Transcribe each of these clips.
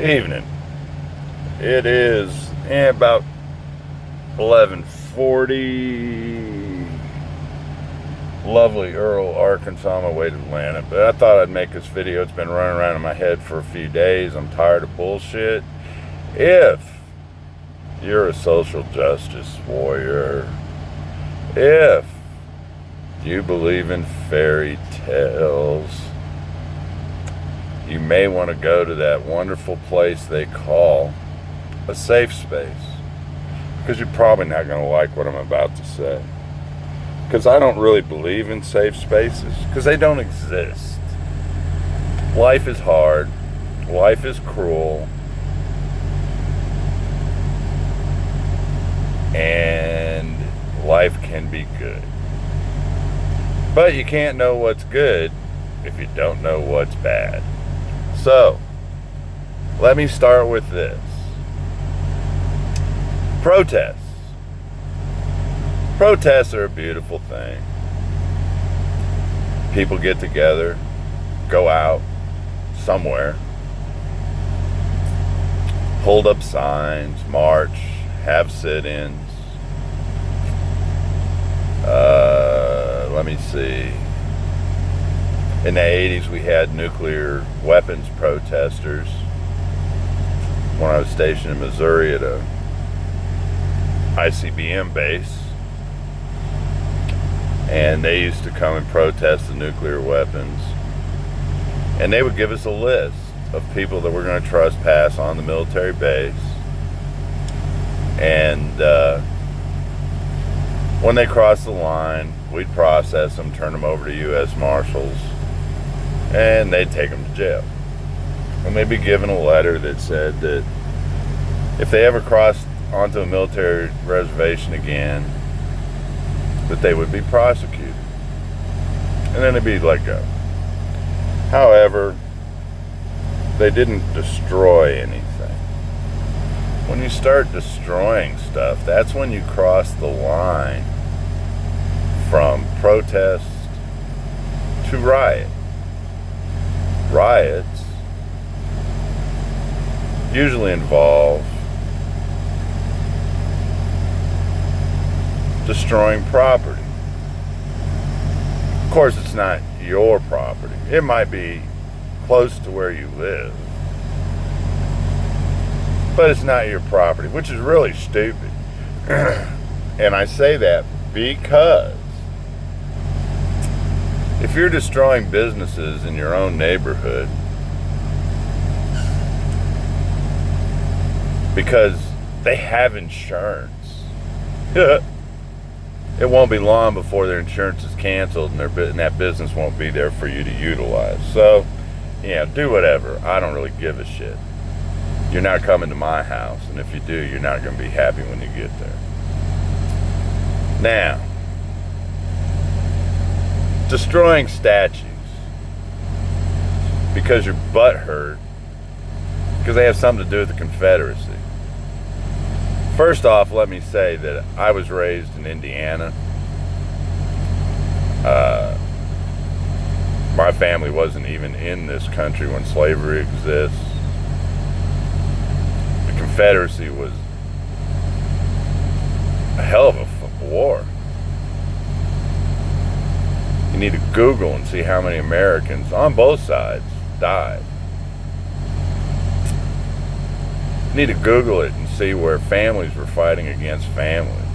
Evening. It is about 11:40. Lovely Earl, Arkansas, on my way to Atlanta. But I thought I'd make this video. It's been running around in my head for a few days. I'm tired of bullshit. If you're a social justice warrior, if you believe in fairy tales, you may want to go to that wonderful place they call a safe space, because you're probably not going to like what I'm about to say, because I don't really believe in safe spaces, because they don't exist. Life is hard, life is cruel, and life can be good, but you can't know what's good if you don't know what's bad. So, let me start with this. Protests. Protests are a beautiful thing. People get together, go out somewhere, hold up signs, march, have sit-ins. Let me see. In the 80s, we had nuclear weapons protesters. When I was stationed in Missouri at a ICBM base, and they used to come and protest the nuclear weapons, and they would give us a list of people that were going to trespass on the military base, and when they crossed the line, we'd process them, turn them over to U.S. Marshals, and they'd take them to jail. And they'd be given a letter that said that if they ever crossed onto a military reservation again, that they would be prosecuted. And then they'd be let go. However, they didn't destroy anything. When you start destroying stuff, that's when you cross the line from protest to riot. Riots usually involve destroying property. Of course, it's not your property. It might be close to where you live, but it's not your property, which is really stupid. And I say that because if you're destroying businesses in your own neighborhood because they have insurance, it won't be long before their insurance is canceled and that business won't be there for you to utilize. So, do whatever. I don't really give a shit. You're not coming to my house, and if you do, you're not going to be happy when you get there. Now, destroying statues because your butt hurt because they have something to do with the Confederacy. First off, let me say that I was raised in Indiana. My family wasn't even in this country when slavery exists. The Confederacy was a hell of a war. You need to Google and see how many Americans on both sides died. You need to Google it and see where families were fighting against families.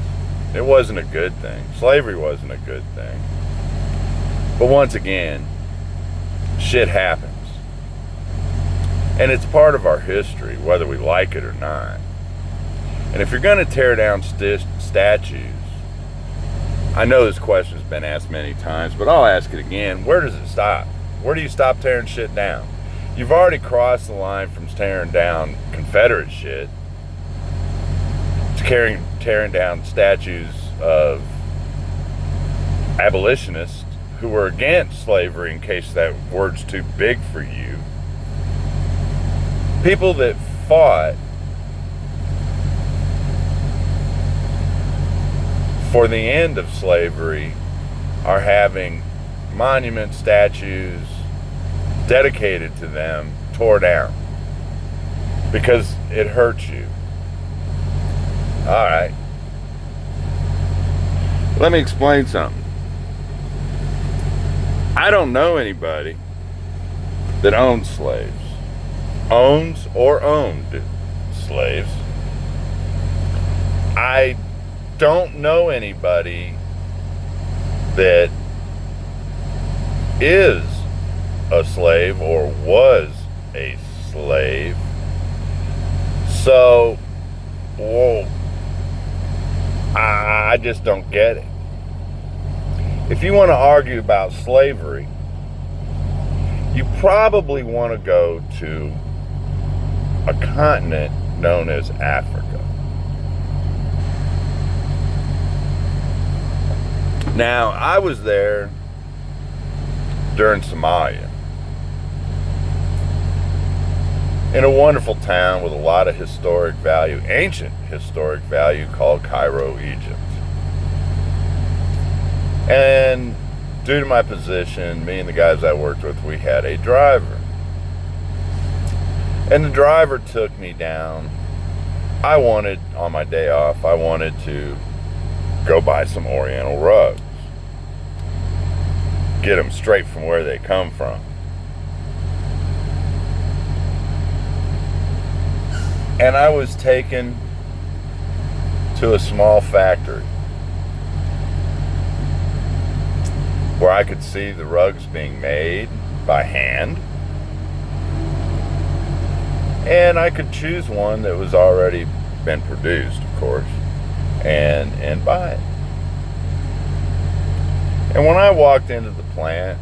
It wasn't a good thing. Slavery wasn't a good thing. But once again, shit happens. And it's part of our history, whether we like it or not. And if you're going to tear down statues, I know this question's been asked many times, but I'll ask it again. Where does it stop? Where do you stop tearing shit down? You've already crossed the line from tearing down Confederate shit to tearing down statues of abolitionists who were against slavery, in case that word's too big for you. People that fought for the end of slavery are having monument statues dedicated to them tore down. because it hurts you. All right. Let me explain something. I don't know anybody that owns slaves, owns or owned slaves. I don't know anybody that is a slave or was a slave. So, whoa, I just don't get it. If you want to argue about slavery, you probably want to go to a continent known as Africa. Now, I was there during Somalia, in a wonderful town with a lot of historic value, ancient historic value, called Cairo, Egypt. And due to my position, me and the guys I worked with, we had a driver. And the driver took me down. On my day off, I wanted to go buy some Oriental rugs. Get them straight from where they come from. And I was taken to a small factory where I could see the rugs being made by hand. And I could choose one that was already been produced, of course, and buy it. And when I walked into the plant,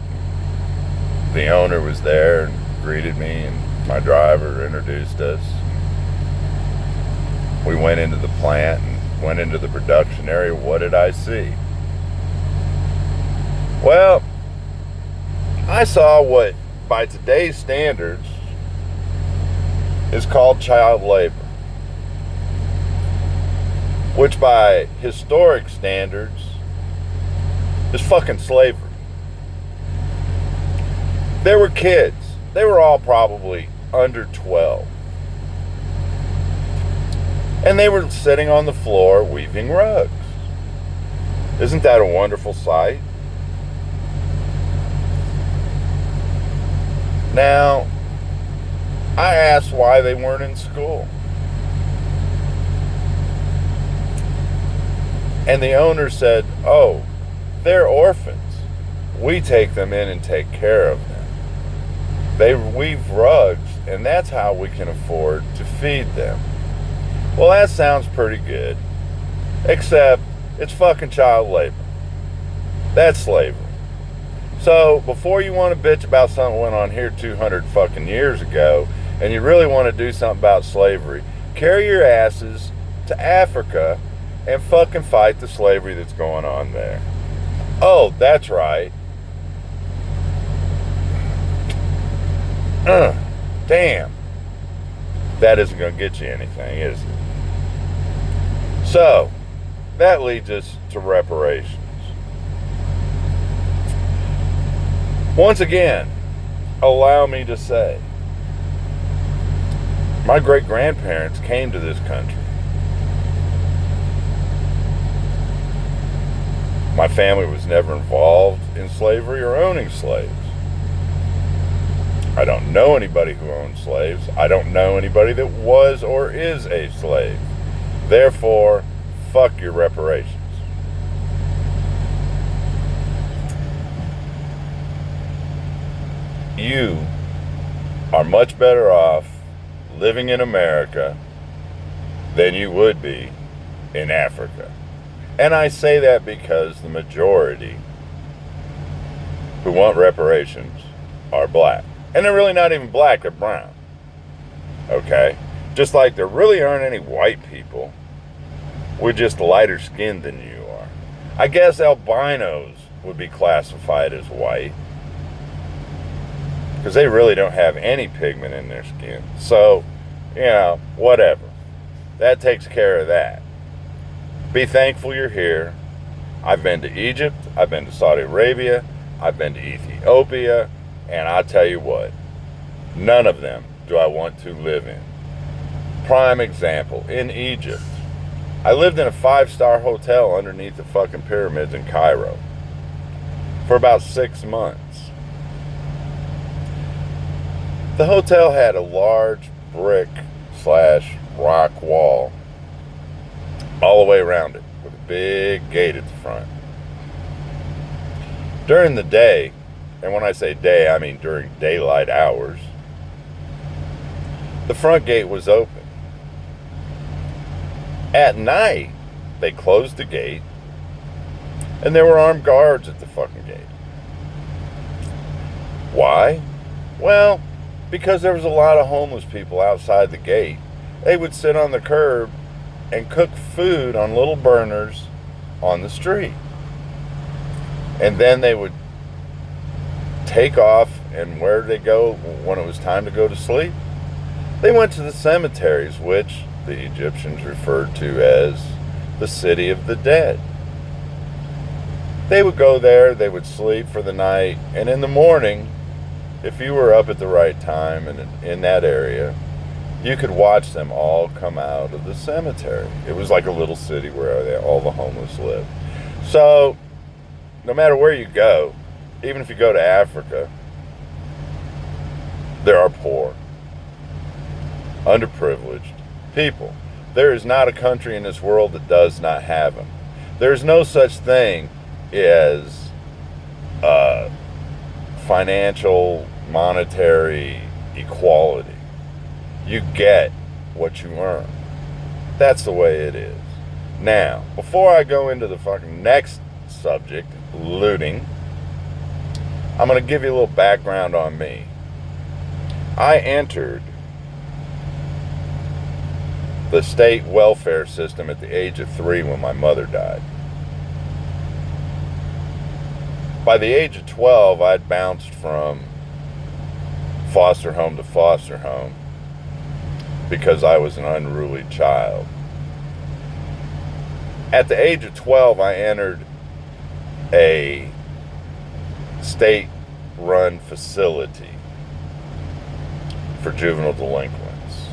the owner was there and greeted me, and my driver introduced us. We went into the plant and went into the production area. What did I see? Well, I saw what, by today's standards, is called child labor, which by historic standards is fucking slavery. There were kids. They were all probably under 12. And they were sitting on the floor weaving rugs. Isn't that a wonderful sight? Now, I asked why they weren't in school. And the owner said, "Oh, they're orphans. We take them in and take care of them. They weave rugs, and that's how we can afford to feed them." Well, that sounds pretty good. Except, it's fucking child labor. That's slavery. So, before you want to bitch about something that went on here 200 fucking years ago, and you really want to do something about slavery, carry your asses to Africa and fucking fight the slavery that's going on there. Oh, that's right. Damn. That isn't going to get you anything, is it? So, that leads us to reparations. Once again, allow me to say, my great-grandparents came to this country. My family was never involved in slavery or owning slaves. I don't know anybody who owned slaves. I don't know anybody that was or is a slave. Therefore, fuck your reparations. You are much better off living in America than you would be in Africa. And I say that because the majority who want reparations are black. And they're really not even black, they're brown. Okay? Just like there really aren't any white people. We're just lighter skinned than you are. I guess albinos would be classified as white, because they really don't have any pigment in their skin. So, whatever. That takes care of that. Be thankful you're here. I've been to Egypt. I've been to Saudi Arabia. I've been to Ethiopia. And I'll tell you what, none of them do I want to live in. Prime example, in Egypt. I lived in a 5-star hotel underneath the fucking pyramids in Cairo for about 6 months. The hotel had a large brick/rock wall all the way around it with a big gate at the front. During the day, and when I say day, I mean during daylight hours, the front gate was open. At night, they closed the gate, and there were armed guards at the fucking gate. Why? Well, because there was a lot of homeless people outside the gate. They would sit on the curb and cook food on little burners on the street. And then they would take off, and where did they go when it was time to go to sleep? They went to the cemeteries, which the Egyptians referred to as the city of the dead. They would go there, they would sleep for the night, and in the morning, if you were up at the right time and in that area, you could watch them all come out of the cemetery. It was like a little city where all the homeless lived. So, no matter where you go, even if you go to Africa, there are poor, underprivileged people. There is not a country in this world that does not have them. There's no such thing as financial, monetary equality. You get what you earn. That's the way it is. Now, before I go into the fucking next subject, looting, I'm going to give you a little background on me. I entered the state welfare system at the age of 3 when my mother died. By the age of 12, I'd bounced from foster home to foster home because I was an unruly child. At the age of 12, I entered a state-run facility for juvenile delinquents.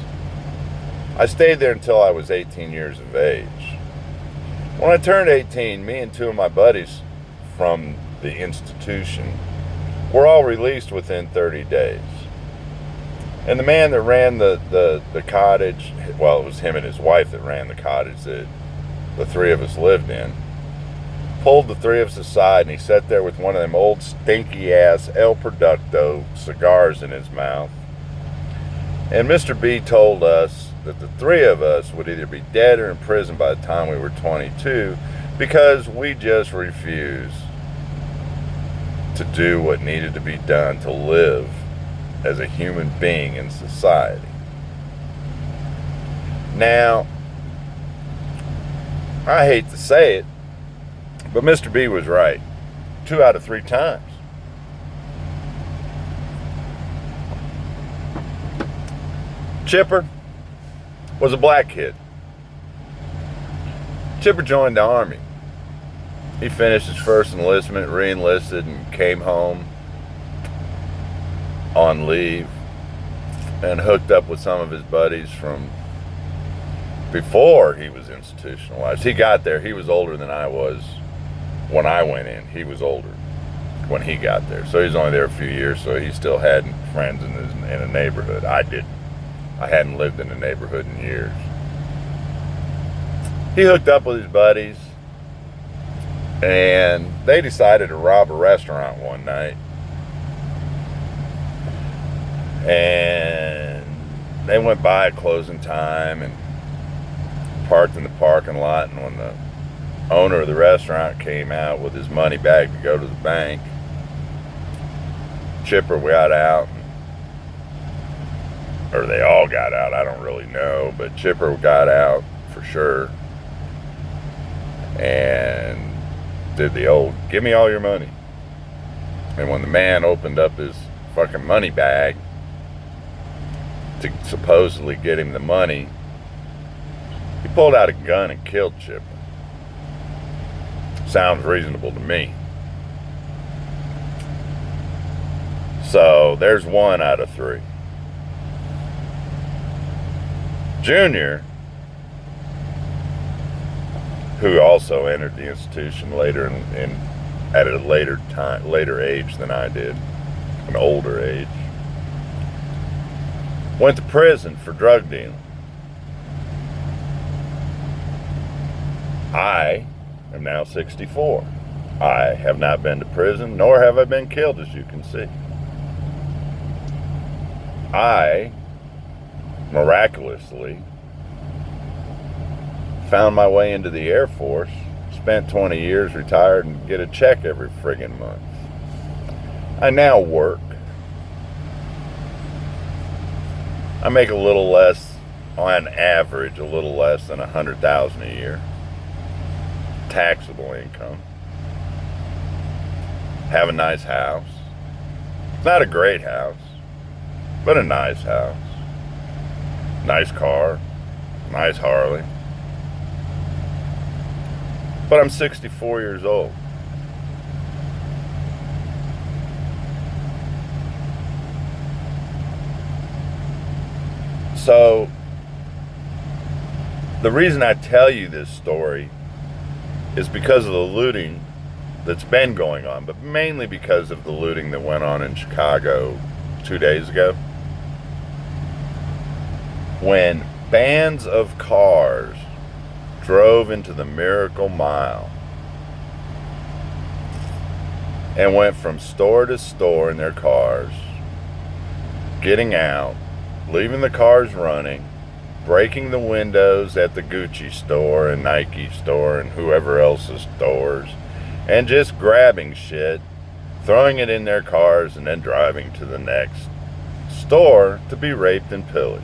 I stayed there until I was 18 years of age. When I turned 18, me and 2 of my buddies from the institution were all released within 30 days. And the man that ran the cottage, well, it was him and his wife that ran the cottage that the 3 of us lived in, pulled the 3 of us aside, and he sat there with one of them old stinky-ass El Producto cigars in his mouth. And Mr. B told us that the 3 of us would either be dead or in prison by the time we were 22 because we just refused to do what needed to be done to live as a human being in society. Now, I hate to say it, but Mr. B was right 2 out of 3 times. Chipper was a black kid. Chipper joined the Army. He finished his first enlistment, re-enlisted, and came home on leave and hooked up with some of his buddies from before he was institutionalized. He got there. He was older than I was when I went in. He was older when he got there. So he was only there a few years, so he still had friends in a neighborhood. I didn't. I hadn't lived in the neighborhood in years. He hooked up with his buddies, and they decided to rob a restaurant one night. And they went by at closing time and parked in the parking lot, and when the owner of the restaurant came out with his money bag to go to the bank, Chipper got out, or they all got out, I don't really know, but Chipper got out for sure and did the old, give me all your money. And when the man opened up his fucking money bag to supposedly get him the money, he pulled out a gun and killed Chipper. Sounds reasonable to me. So there's 1 out of 3. Junior, who also entered the institution later at a later age than I did, an older age, went to prison for drug dealing. I am now 64. I have not been to prison, nor have I been killed, as you can see. I miraculously found my way into the Air Force, spent 20 years, retired, and get a check every friggin' month. I now work. I make a little less, on average, a little less than $100,000 a year. Taxable income. Have a nice house. Not a great house, but a nice house. Nice car. Nice Harley. But I'm 64 years old. So, the reason I tell you this story is because of the looting that's been going on, but mainly because of the looting that went on in Chicago 2 days ago, when bands of cars drove into the Miracle Mile and went from store to store in their cars, getting out, leaving the cars running, breaking the windows at the Gucci store and Nike store and whoever else's stores, and just grabbing shit, throwing it in their cars, and then driving to the next store to be raped and pillaged.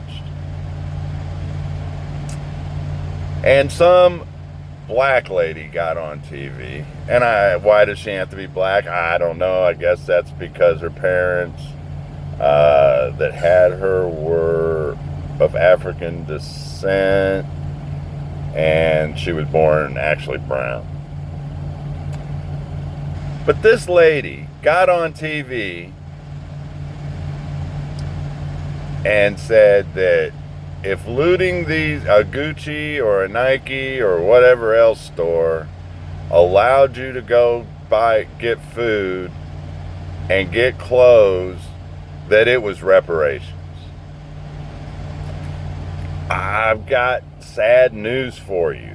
And some black lady got on TV, and why does she have to be black? I don't know. I guess that's because her parents that had her were of African descent, and she was born actually brown. But this lady got on TV and said that if looting a Gucci or a Nike or whatever else store allowed you to go get food and get clothes, that it was reparations. I've got sad news for you.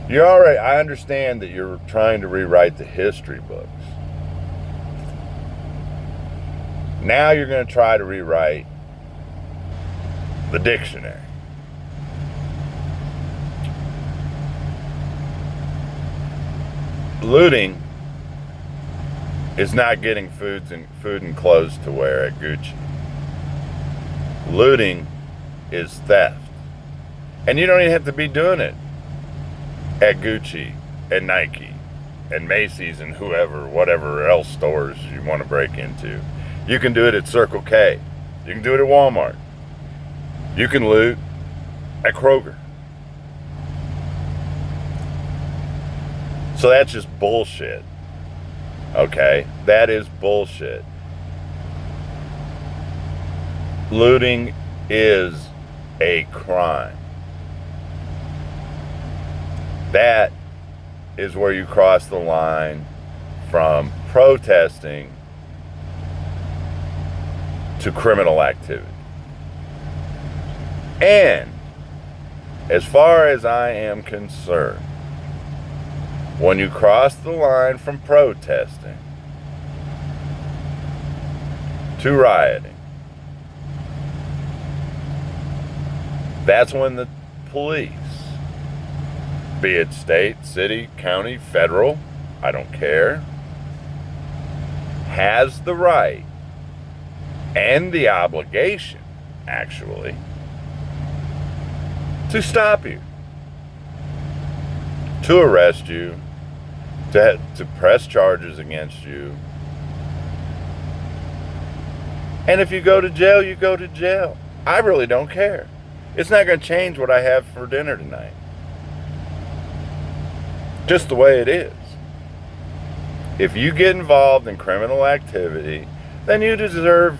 I understand that you're trying to rewrite the history books. Now you're going to try to rewrite the dictionary. Looting is not getting food and clothes to wear at Gucci. Looting is theft. And you don't even have to be doing it at Gucci and Nike and Macy's and whatever else stores you want to break into. You can do it at Circle K. You can do it at Walmart. You can loot at Kroger. So that's just bullshit. Okay? That is bullshit. Looting is a crime. That is where you cross the line from protesting to criminal activity. And as far as I am concerned, when you cross the line from protesting to rioting, that's when the police, be it state, city, county, federal, I don't care, has the right and the obligation, actually, to stop you, to arrest you, to press charges against you. And if you go to jail, you go to jail. I really don't care. It's not going to change what I have for dinner tonight. Just the way it is. If you get involved in criminal activity, then you deserve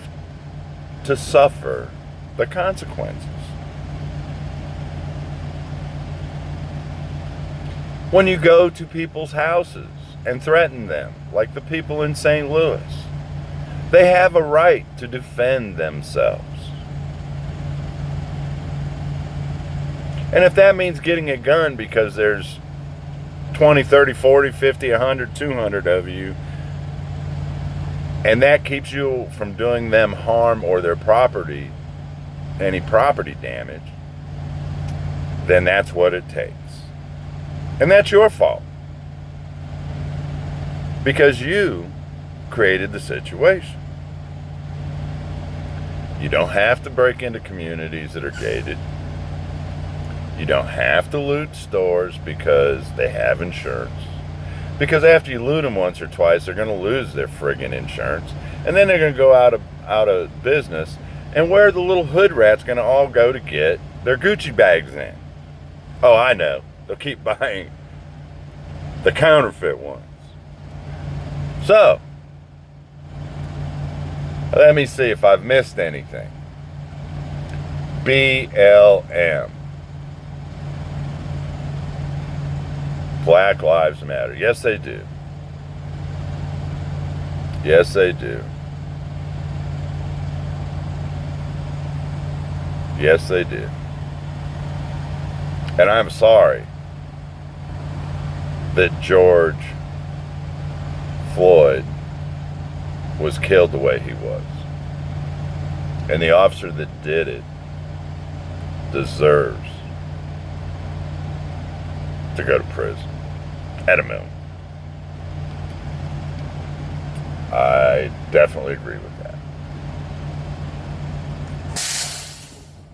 to suffer the consequences. When you go to people's houses and threaten them, like the people in St. Louis, they have a right to defend themselves. And if that means getting a gun because there's 20, 30, 40, 50, 100, 200 of you, and that keeps you from doing them harm or their property, any property damage, then that's what it takes. And that's your fault. Because you created the situation. You don't have to break into communities that are gated. You don't have to loot stores because they have insurance. Because after you loot them once or twice, they're going to lose their friggin' insurance. And then they're going to go out of business. And where are the little hood rats going to all go to get their Gucci bags in? Oh, I know. They'll keep buying the counterfeit ones. So, let me see if I've missed anything. BLM. Black Lives Matter. Yes, they do. Yes, they do. Yes, they do. And I'm sorry that George Floyd was killed the way he was. And the officer that did it deserves to go to prison. At a minimum. I definitely agree with that.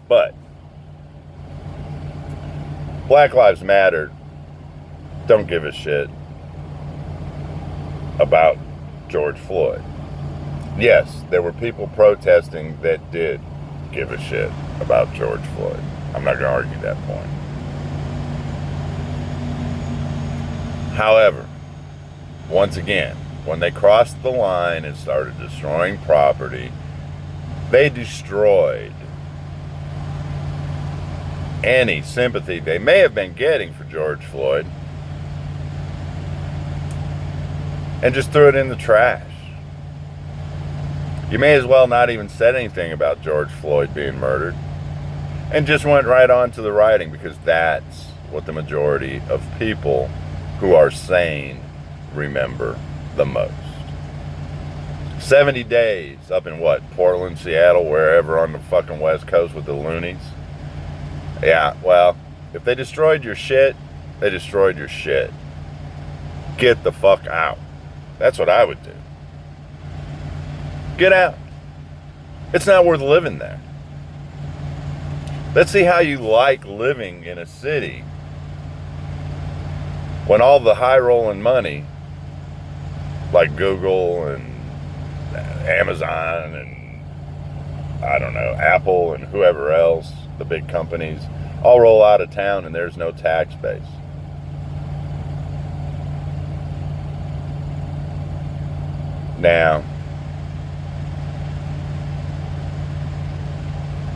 But Black Lives Matter don't give a shit about George Floyd. Yes, there were people protesting that did give a shit about George Floyd. I'm not going to argue that point. However, once again, when they crossed the line and started destroying property, they destroyed any sympathy they may have been getting for George Floyd and just threw it in the trash. You may as well not even said anything about George Floyd being murdered and just went right on to the writing, because that's what the majority of people who are sane remember the most. 70 days up in what? Portland, Seattle, wherever on the fucking West Coast with the loonies. Yeah, well, if they destroyed your shit, they destroyed your shit. Get the fuck out. That's what I would do. Get out. It's not worth living there. Let's see how you like living in a city when all the high-rolling money, like Google and Amazon and, I don't know, Apple and whoever else, the big companies, all roll out of town and there's no tax base. Now,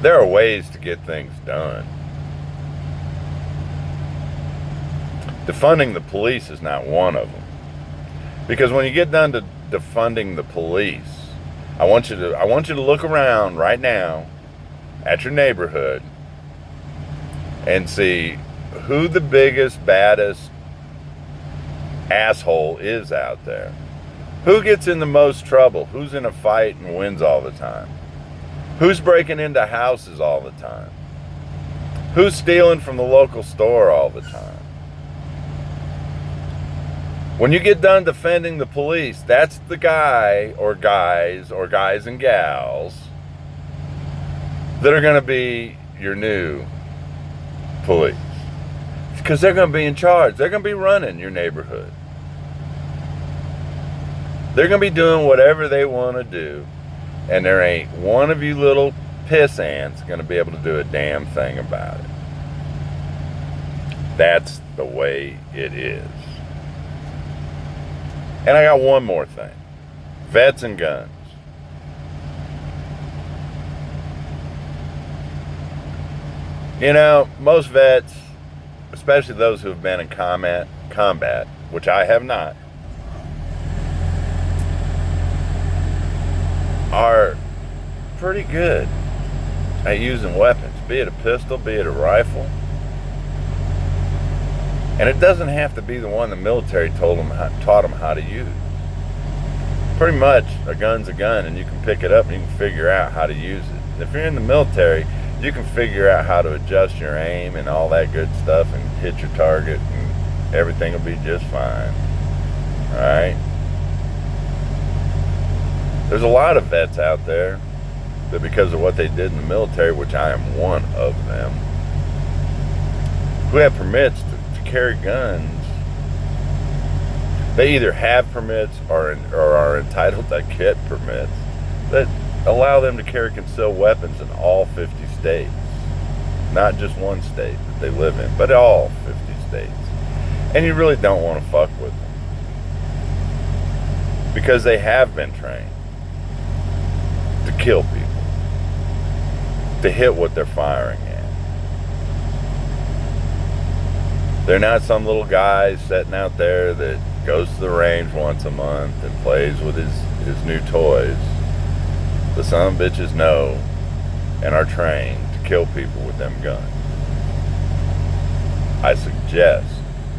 there are ways to get things done. Defunding the police is not one of them. Because when you get done to defunding the police, I want you to look around right now at your neighborhood and see who the biggest, baddest asshole is out there. Who gets in the most trouble? Who's in a fight and wins all the time? Who's breaking into houses all the time? Who's stealing from the local store all the time? When you get done defending the police, that's the guy or guys and gals that are going to be your new police. Because they're going to be in charge. They're going to be running your neighborhood. They're going to be doing whatever they want to do. And there ain't one of you little piss ants going to be able to do a damn thing about it. That's the way it is. And I got one more thing. Vets and guns. You know, most vets, especially those who have been in combat, combat, which I have not, are pretty good at using weapons, be it a pistol, be it a rifle. And it doesn't have to be the one the military taught them how to use. Pretty much, a gun's a gun, and you can pick it up and you can figure out how to use it. And if you're in the military, you can figure out how to adjust your aim and all that good stuff and hit your target, and everything will be just fine. Alright? There's a lot of vets out there that, because of what they did in the military, which I am one of them, who have permits to carry guns. They either have permits or are entitled to get permits that allow them to carry concealed weapons in all 50 states. Not just one state that they live in, but all 50 states. And you really don't want to fuck with them, because they have been trained to kill people, to hit what they're firing at. They're not some little guy sitting out there that goes to the range once a month and plays with his new toys. The son of bitches know and are trained to kill people with them guns. I suggest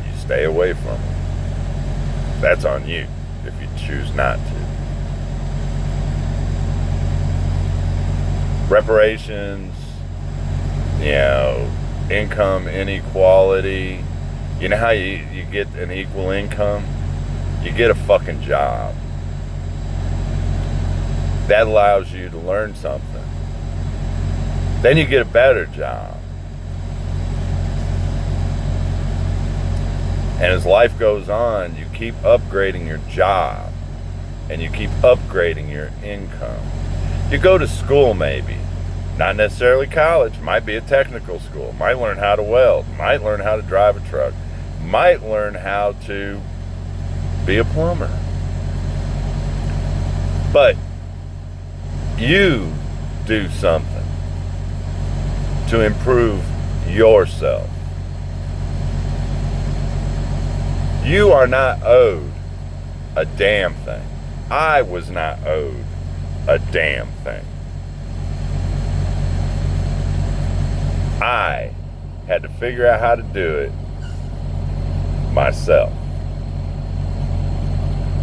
you stay away from them. That's on you if you choose not to. Reparations, income inequality. You know how you get an equal income? You get a fucking job. That allows you to learn something. Then you get a better job. And as life goes on, you keep upgrading your job. And you keep upgrading your income. You go to school maybe. Not necessarily college. Might be a technical school. Might learn how to weld. Might learn how to drive a truck. Might learn how to be a plumber. But you do something to improve yourself. You are not owed a damn thing. I was not owed a damn thing. I had to figure out how to do it myself.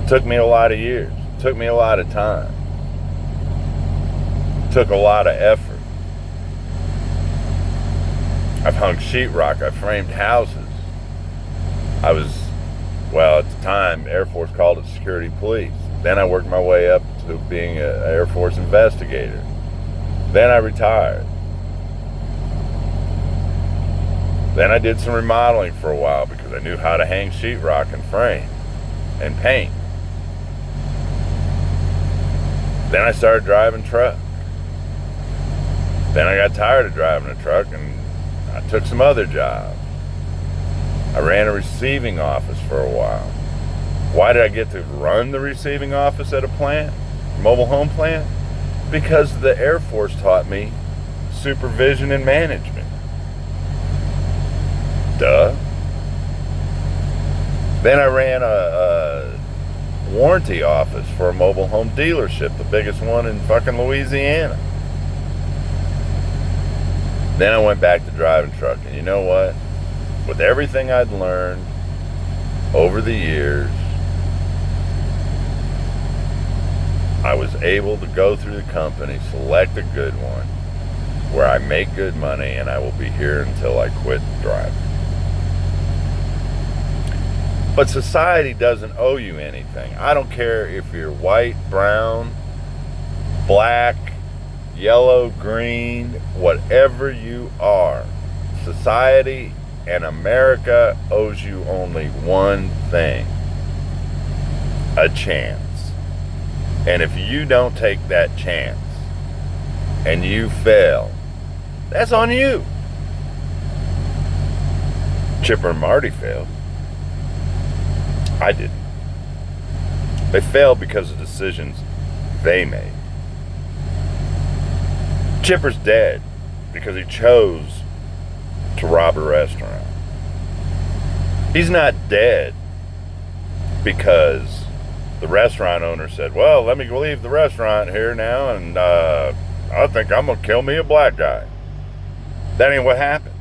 Took me a lot of years. Took me a lot of time. Took a lot of effort. I've hung sheetrock. I framed houses. I was, at the time, Air Force called it security police. Then I worked my way up to being an Air Force investigator. Then I retired. Then I did some remodeling for a while because I knew how to hang sheetrock and frame and paint. Then I started driving truck. Then I got tired of driving a truck and I took some other jobs. I ran a receiving office for a while. Why did I get to run the receiving office at a plant, mobile home plant? Because the Air Force taught me supervision and management. Duh. Then I ran a warranty office for a mobile home dealership, the biggest one in fucking Louisiana. Then I went back to driving truck, and you know what? With everything I'd learned over the years, I was able to go through the company, select a good one, where I make good money, and I will be here until I quit driving. But society doesn't owe you anything. I don't care if you're white, brown, black, yellow, green, whatever you are. Society and America owes you only one thing: a chance. And if you don't take that chance and you fail, that's on you. Chipper and Marty failed. I didn't. They failed because of decisions they made. Chipper's dead because he chose to rob a restaurant. He's not dead because the restaurant owner said, well, let me leave the restaurant here now, and I think I'm going to kill me a black guy. That ain't what happened.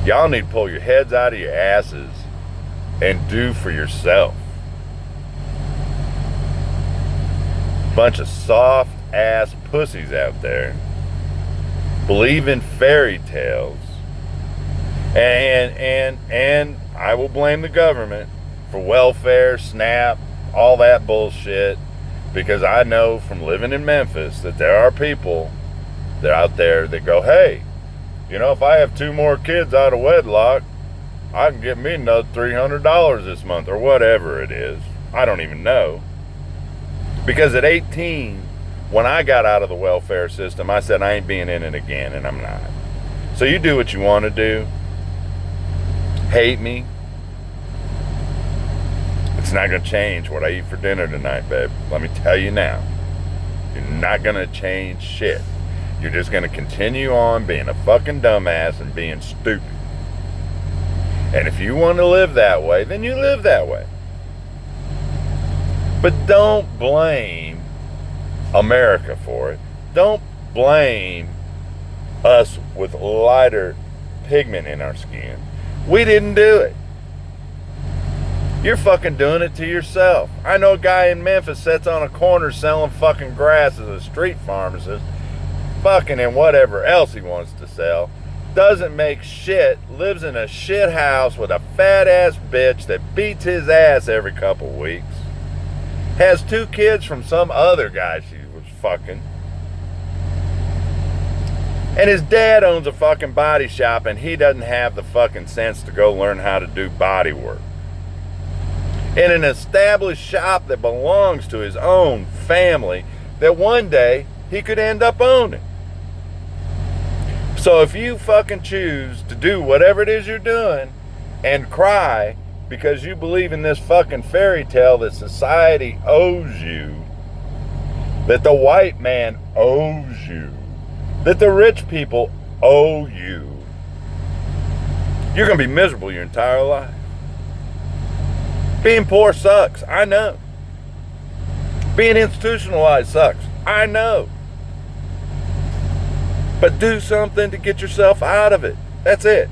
Y'all need to pull your heads out of your asses and do for yourself. Bunch of soft ass pussies out there believe in fairy tales, and I will blame the government for welfare, SNAP, all that bullshit, because I know from living in Memphis that there are people that are out there that go, hey, you know, if I have 2 more kids out of wedlock, I can get me another $300 this month, or whatever it is. I don't even know. Because at 18, when I got out of the welfare system, I said I ain't being in it again, and I'm not. So you do what you want to do. Hate me. It's not going to change what I eat for dinner tonight, babe. Let me tell you now. You're not going to change shit. You're just going to continue on being a fucking dumbass and being stupid. And if you want to live that way, then you live that way. But don't blame America for it. Don't blame us with lighter pigment in our skin. We didn't do it. You're fucking doing it to yourself. I know a guy in Memphis sits on a corner selling fucking grass as a street pharmacist, fucking and whatever else he wants to sell, doesn't make shit, lives in a shit house with a fat ass bitch that beats his ass every couple weeks, has 2 kids from some other guy she was fucking, and his dad owns a fucking body shop, and he doesn't have the fucking sense to go learn how to do body work in an established shop that belongs to his own family that one day he could end up owning. So if you fucking choose to do whatever it is you're doing and cry because you believe in this fucking fairy tale that society owes you, that the white man owes you, that the rich people owe you, you're going to be miserable your entire life. Being poor sucks, I know. Being institutionalized sucks, I know. But do something to get yourself out of it. That's it.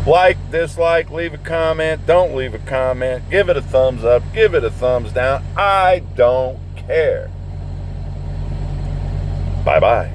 Like, dislike, leave a comment, don't leave a comment, give it a thumbs up, give it a thumbs down. I don't care. Bye-bye.